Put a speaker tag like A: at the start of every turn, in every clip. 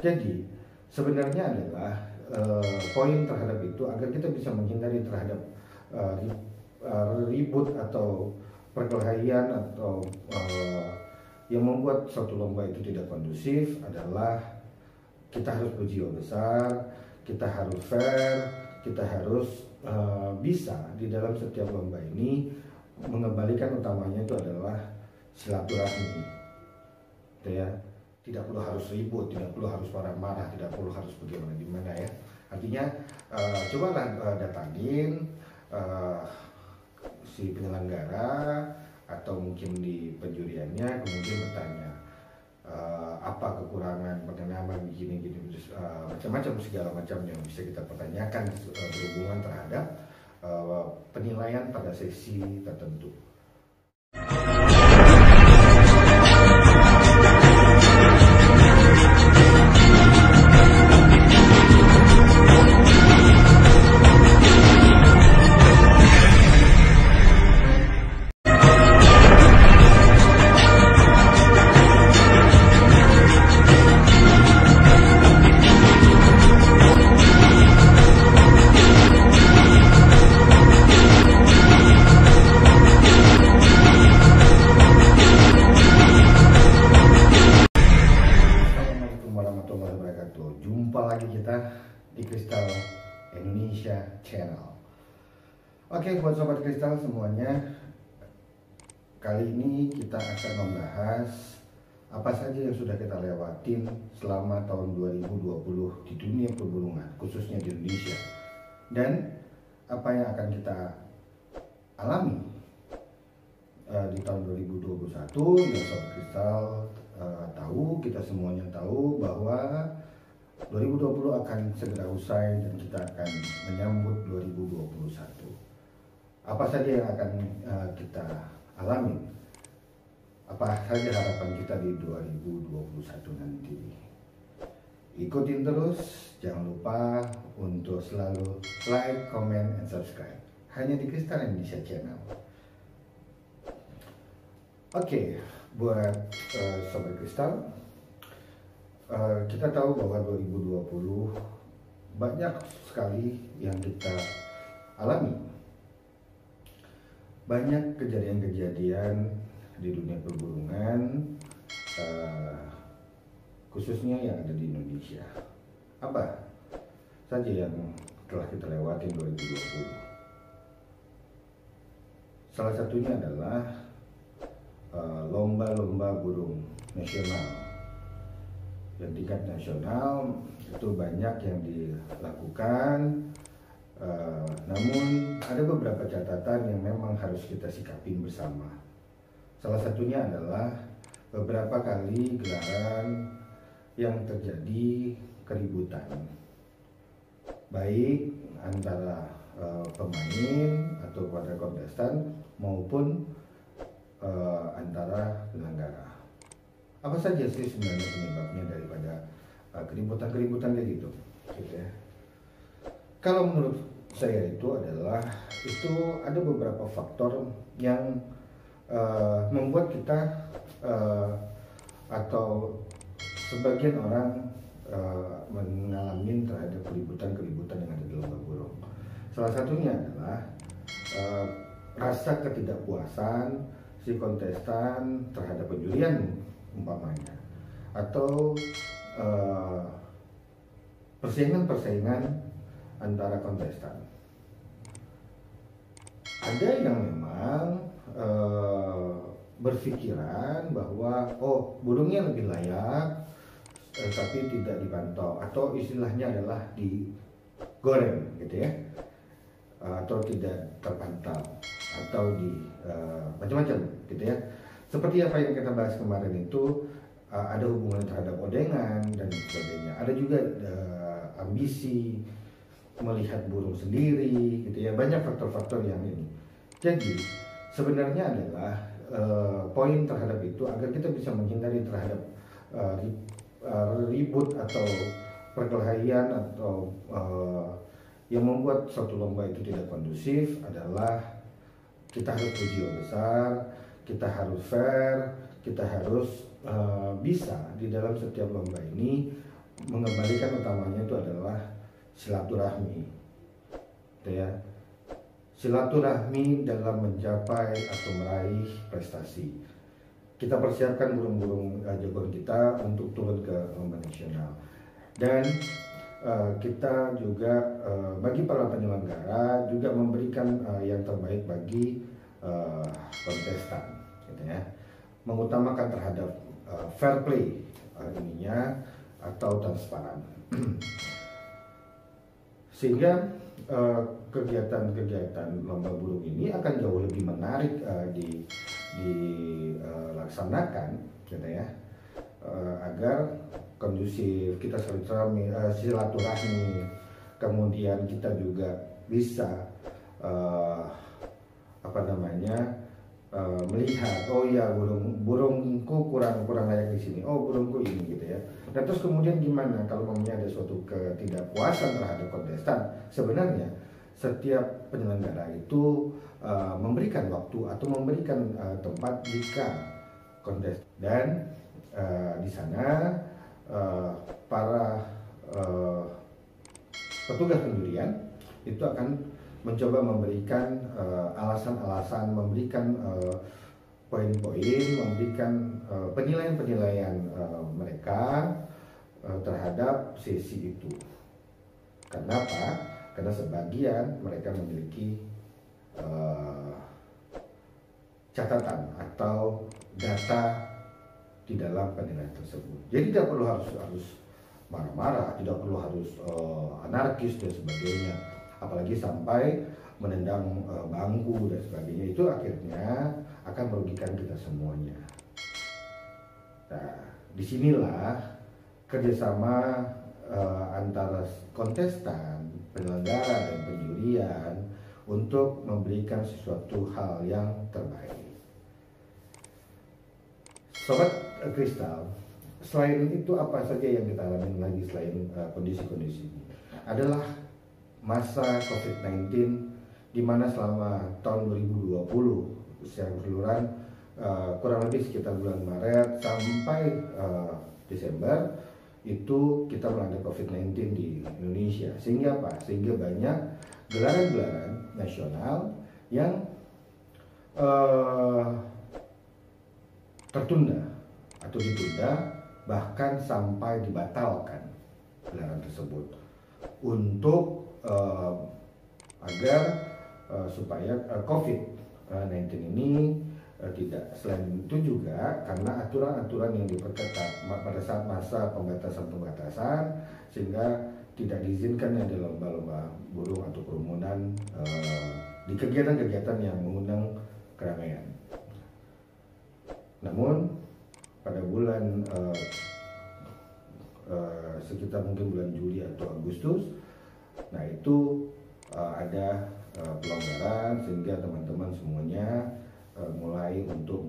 A: Jadi sebenarnya adalah poin terhadap itu agar kita bisa menghindari terhadap ribut atau perkelahian atau yang membuat suatu lomba itu tidak kondusif adalah kita harus berjiwa besar, kita harus fair, kita harus bisa di dalam setiap lomba ini mengembalikan utamanya itu adalah silaturahmi, gitu ya. Tidak perlu harus ribut, tidak perlu harus marah-marah, tidak perlu harus bagaimana gimana ya. Artinya cobalah datangin si penyelenggara atau mungkin di penjuriannya, kemudian bertanya apa kekurangan pengenalan gini macam-macam segala macam yang bisa kita pertanyakan berhubungan terhadap penilaian pada sesi tertentu. Jumpa lagi kita di Kristal Indonesia Channel. Oke, buat sobat Kristal semuanya, kali ini kita akan membahas apa saja yang sudah kita lewatin selama tahun 2020 di dunia perburungan, khususnya di Indonesia, dan apa yang akan kita alami di tahun 2021. Ya sobat Kristal tahu, kita semuanya tahu bahwa 2020 akan segera usai dan kita akan menyambut 2021. Apa saja yang akan kita alami? Apa saja harapan kita di 2021 nanti? Ikutin terus, jangan lupa untuk selalu like, comment, and subscribe hanya di Kristal Indonesia Channel. Oke, buat sobat Kristal, kita tahu bahwa 2020 banyak sekali yang kita alami. Banyak kejadian-kejadian di dunia perburungan, khususnya yang ada di Indonesia. Apa saja yang telah kita lewati 2020? Salah satunya adalah lomba-lomba burung nasional. Dan tingkat nasional itu banyak yang dilakukan, namun ada beberapa catatan yang memang harus kita sikapin bersama. Salah satunya adalah beberapa kali gelaran yang terjadi keributan, baik antara pemain atau pada kontestan maupun antara penyelenggara. Apa saja sih sebenarnya penyebabnya daripada keributan-keributan kayak gitu ya? Kalau menurut saya itu ada beberapa faktor yang membuat kita atau sebagian orang mengalami terhadap keributan-keributan yang ada di lomba burung. Salah satunya adalah rasa ketidakpuasan si kontestan terhadap penjurian umpamanya, atau persaingan antara kontestan. Ada yang memang berpikiran bahwa burungnya lebih layak tapi tidak dipantau, atau istilahnya adalah digoreng gitu ya, atau tidak terpantau, atau macam-macam gitu ya. Seperti apa yang kita bahas kemarin itu, ada hubungan terhadap odengan dan sebagainya. Ada juga ambisi melihat burung sendiri gitu ya. Banyak faktor-faktor yang ini. Jadi sebenarnya adalah poin terhadap itu agar kita bisa menghindari terhadap ribut atau perkelahian atau yang membuat suatu lomba itu tidak kondusif adalah kita harus berjiwa besar, kita harus fair, kita harus bisa di dalam setiap lomba ini mengembalikan utamanya itu adalah silaturahmi, gitu ya. Silaturahmi dalam mencapai atau meraih prestasi. Kita persiapkan burung-burung jagoan kita untuk turun ke lomba nasional. Dan kita juga bagi para penyelenggara juga memberikan yang terbaik bagi kontestan, gitu ya. Mengutamakan terhadap fair play ininya atau transparan. Sehingga kegiatan-kegiatan lomba burung ini akan jauh lebih menarik dilaksanakan, gitu ya, agar kondusif, kita silaturahmi, kemudian kita juga bisa melihat, oh ya burungku kurang layak di sini, oh burungku ini, gitu ya. Dan terus kemudian gimana kalau ada suatu ketidakpuasan terhadap kontestan? Sebenarnya setiap penyelenggara itu memberikan waktu atau memberikan tempat jika kontes, dan di sana para petugas penjurian itu akan mencoba memberikan alasan-alasan, memberikan poin-poin, memberikan penilaian-penilaian mereka terhadap sesi itu. Kenapa? Karena sebagian mereka memiliki catatan atau data di dalam penilaian tersebut. Jadi tidak perlu harus marah-marah, tidak perlu harus anarkis dan sebagainya, apalagi sampai menendang bangku dan sebagainya. Itu akhirnya akan merugikan kita semuanya. Nah, disinilah kerjasama antara kontestan, penyelenggara dan penjurian untuk memberikan sesuatu hal yang terbaik. Sobat Kristal, selain itu apa saja yang kita alami lagi selain kondisi-kondisi ini? Adalah masa COVID-19, di mana selama tahun 2020 secara keseluruhan kurang lebih sekitar bulan Maret sampai Desember itu kita melanda COVID-19 di Indonesia. Sehingga apa? Sehingga banyak gelaran-gelaran nasional yang tertunda atau ditunda, bahkan sampai dibatalkan gelaran tersebut untuk agar supaya COVID-19 ini tidak. Selain itu juga karena aturan-aturan yang diperketat pada saat masa pembatasan, sehingga tidak diizinkan ada lomba-lomba burung atau kerumunan di kegiatan-kegiatan yang mengundang keramaian. Namun pada bulan sekitar mungkin bulan Juli atau Agustus, nah itu ada pelonggaran sehingga teman-teman semuanya mulai untuk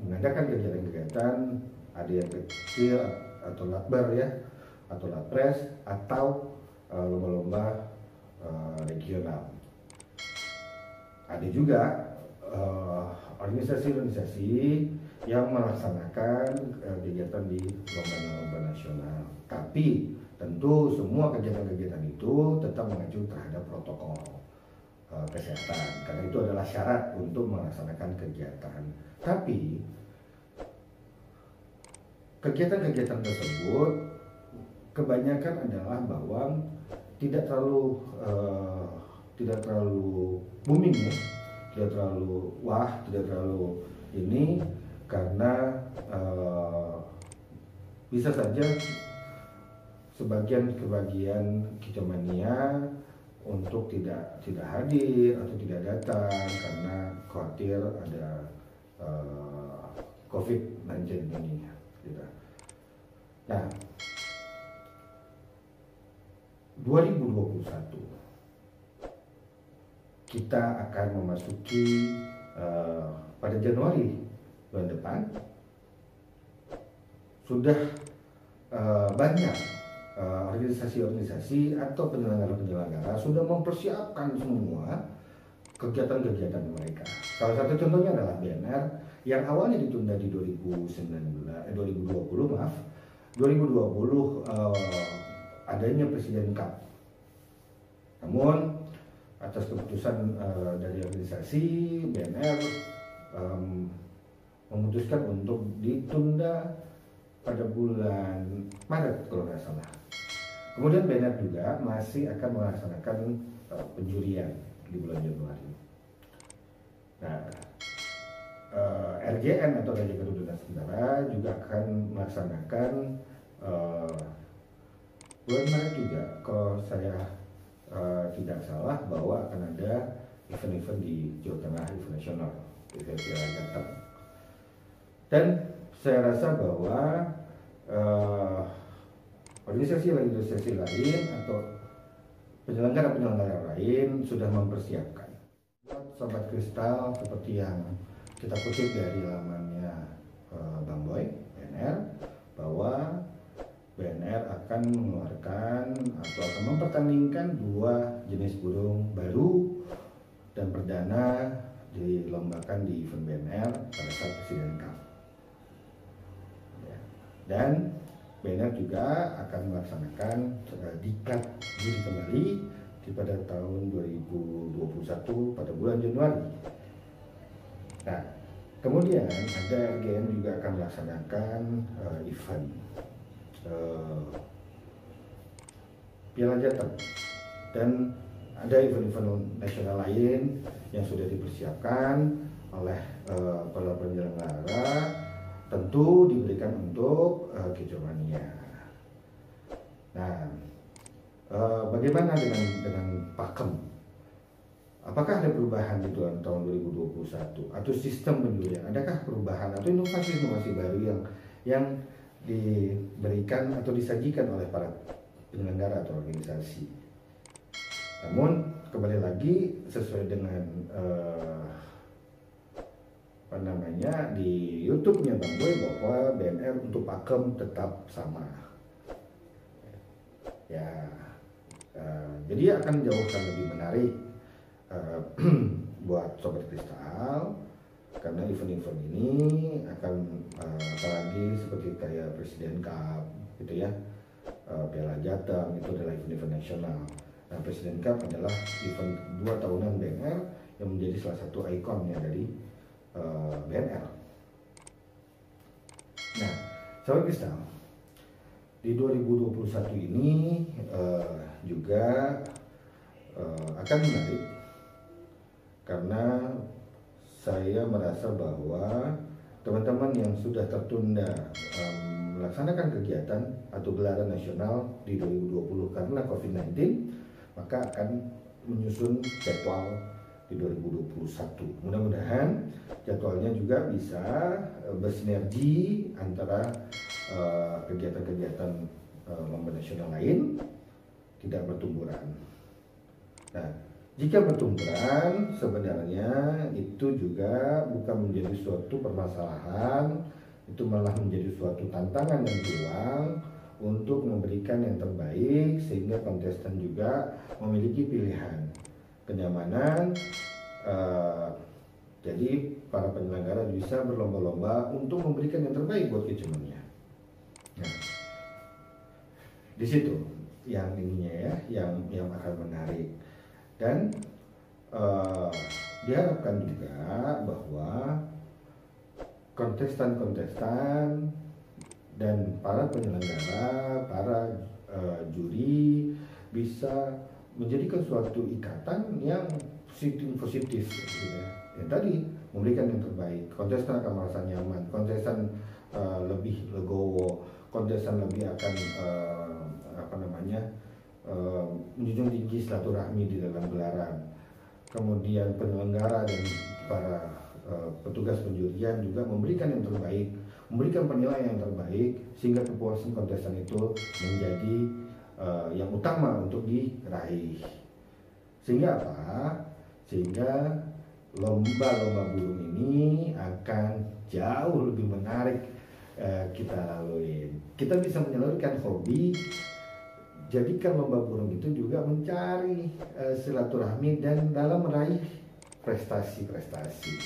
A: mengadakan kegiatan-kegiatan, ada yang kecil atau latbar ya, atau latpres, atau lomba-lomba regional. Ada juga organisasi-organisasi yang melaksanakan kegiatan di lomba-lomba nasional. Tapi tentu semua kegiatan-kegiatan itu tetap mengacu terhadap protokol kesehatan, karena itu adalah syarat untuk melaksanakan kegiatan. Tapi kegiatan-kegiatan tersebut kebanyakan adalah bahwa tidak terlalu booming ya, tidak terlalu wah, tidak terlalu ini, karena bisa saja sebagian kicomania untuk tidak hadir atau tidak datang karena khawatir ada COVID-19 ini. Gitu. Nah, 2021 kita akan memasuki pada Januari bulan depan sudah banyak organisasi-organisasi atau penyelenggara-penyelenggara sudah mempersiapkan semua kegiatan-kegiatan mereka. Salah satu contohnya adalah BNR yang awalnya ditunda di 2020, 2020 adanya Presiden Cup. Namun atas keputusan dari organisasi BNR memutuskan untuk ditunda pada bulan Maret kalau nggak salah. Kemudian BNR juga masih akan melaksanakan penjurian di bulan Januari. Nah, RGN atau Raja Garuda Nusantara juga akan melaksanakan bulan Maret juga, kalau saya tidak salah, bahwa akan ada event-event di Jawa Tengah, event nasional, event Piala Jateng. Dan saya rasa bahwa organisasi lain atau penyelenggara lain sudah mempersiapkan. Buat Sobat Kristal, seperti yang kita kutip dari lamannya Bang Boy BNR, bahwa BNR akan mengeluarkan atau akan mempertandingkan 2 jenis burung baru dan perdana dilombakan di event BNR pada saat Presiden Cup. Dan BNR juga akan melaksanakan diklat juri kembali pada tahun 2021 pada bulan Januari. Nah, kemudian ada RGN juga akan melaksanakan event Piala Jateng, dan ada event-event nasional lain yang sudah dipersiapkan oleh para penyelenggara, tentu diberikan untuk Kejomania. Nah, bagaimana dengan Pakem? Apakah ada perubahan di tahun 2021 atau sistem penjurian? Adakah perubahan atau inovasi-inovasi baru yang diberikan atau disajikan oleh para penyelenggara atau organisasi? Namun kembali lagi sesuai dengan di YouTube-nya Bang Boy, bahwa BNR untuk Pakem tetap sama. Ya, jadi akan jauhkan lebih menarik buat Sobat Kristal, karena event-event ini akan apalagi seperti kayak Presiden Cup gitu ya, Piala Jateng itu adalah event-event nasional. Nah, Presiden Cup adalah event 2 tahunan BNR yang menjadi salah satu ikonnya dari BNR. Nah, Sobat Kristal, di 2021 ini juga akan menarik, karena saya merasa bahwa teman-teman yang sudah tertunda melaksanakan kegiatan atau gelaran nasional di 2020 karena COVID-19, maka akan menyusun jadwal di 2021. Mudah-mudahan jadwalnya juga bisa bersinergi antara kegiatan-kegiatan lomba nasional lain, tidak bertumburan. Nah, jika bertumburan, sebenarnya itu juga bukan menjadi suatu permasalahan, itu malah menjadi suatu tantangan dan peluang untuk memberikan yang terbaik, sehingga kontestan juga memiliki pilihan kenyamanan. Jadi para penyelenggara bisa berlomba-lomba untuk memberikan yang terbaik buat Kejomania. Nah, di situ yang ininya ya, yang akan menarik. Dan diharapkan juga bahwa kontestan-kontestan dan para penyelenggara, para juri bisa menjadikan suatu ikatan yang positif gitu ya. Yang tadi memberikan yang terbaik. Kontestan akan merasa nyaman, kontestan lebih legowo, kontestan lebih akan menjunjung tinggi silaturahmi di dalam gelaran. Kemudian penyelenggara dan para petugas penjurian juga memberikan yang terbaik, memberikan penilaian yang terbaik, sehingga kepuasan kontestan itu menjadi yang utama untuk diraih. Sehingga apa? Sehingga lomba-lomba burung ini akan jauh lebih menarik kita lalui. Kita bisa menyalurkan hobi. Jadikan lomba burung itu juga mencari silaturahmi dan dalam meraih prestasi-prestasi.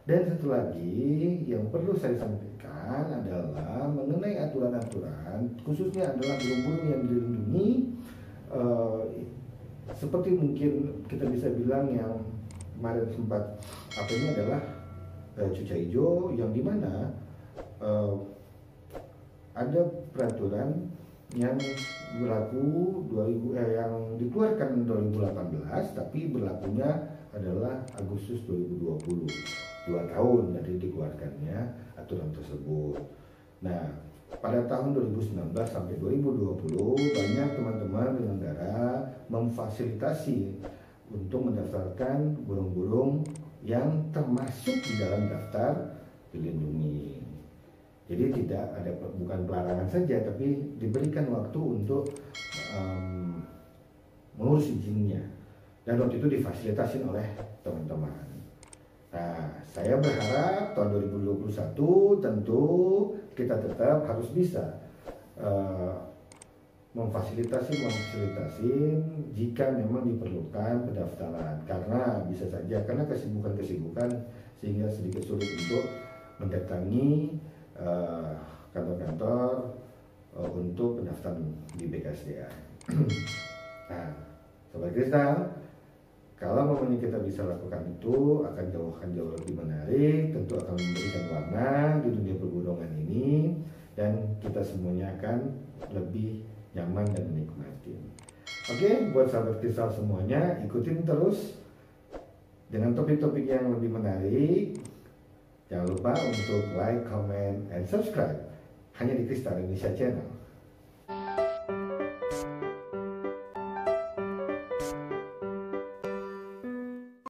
A: Dan satu lagi yang perlu saya sampaikan, bicarakan adalah mengenai aturan-aturan, khususnya adalah burung-burung yang dilindungi. Seperti mungkin kita bisa bilang yang kemarin sempat apa ini adalah cuaca hijau, yang dimana ada peraturan yang berlaku yang dikeluarkan 2018 tapi berlakunya adalah Agustus 2020, 2 tahun dari dikeluarkannya aturan tersebut. Nah, pada tahun 2019 sampai 2020 banyak teman-teman penyelenggara memfasilitasi untuk mendaftarkan burung-burung yang termasuk di dalam daftar dilindungi. Jadi tidak ada, bukan pelarangan saja, tapi diberikan waktu untuk mengurus izinnya. Dan waktu itu difasilitasi oleh teman-teman. Nah, saya berharap tahun 2021 tentu kita tetap harus bisa memfasilitasi jika memang diperlukan pendaftaran, karena bisa saja karena kesibukan sehingga sedikit sulit untuk mendatangi kantor-kantor untuk pendaftaran di BKSDA. Nah, Sobat Kristal, kalau momennya kita bisa lakukan itu akan jauh lebih menarik, tentu akan memberikan warna di dunia perburungan ini, dan kita semuanya akan lebih nyaman dan menikmati. Oke, buat sahabat kristal semuanya, ikutin terus dengan topik-topik yang lebih menarik. Jangan lupa untuk like, comment, and subscribe hanya di Kristal Indonesia Channel.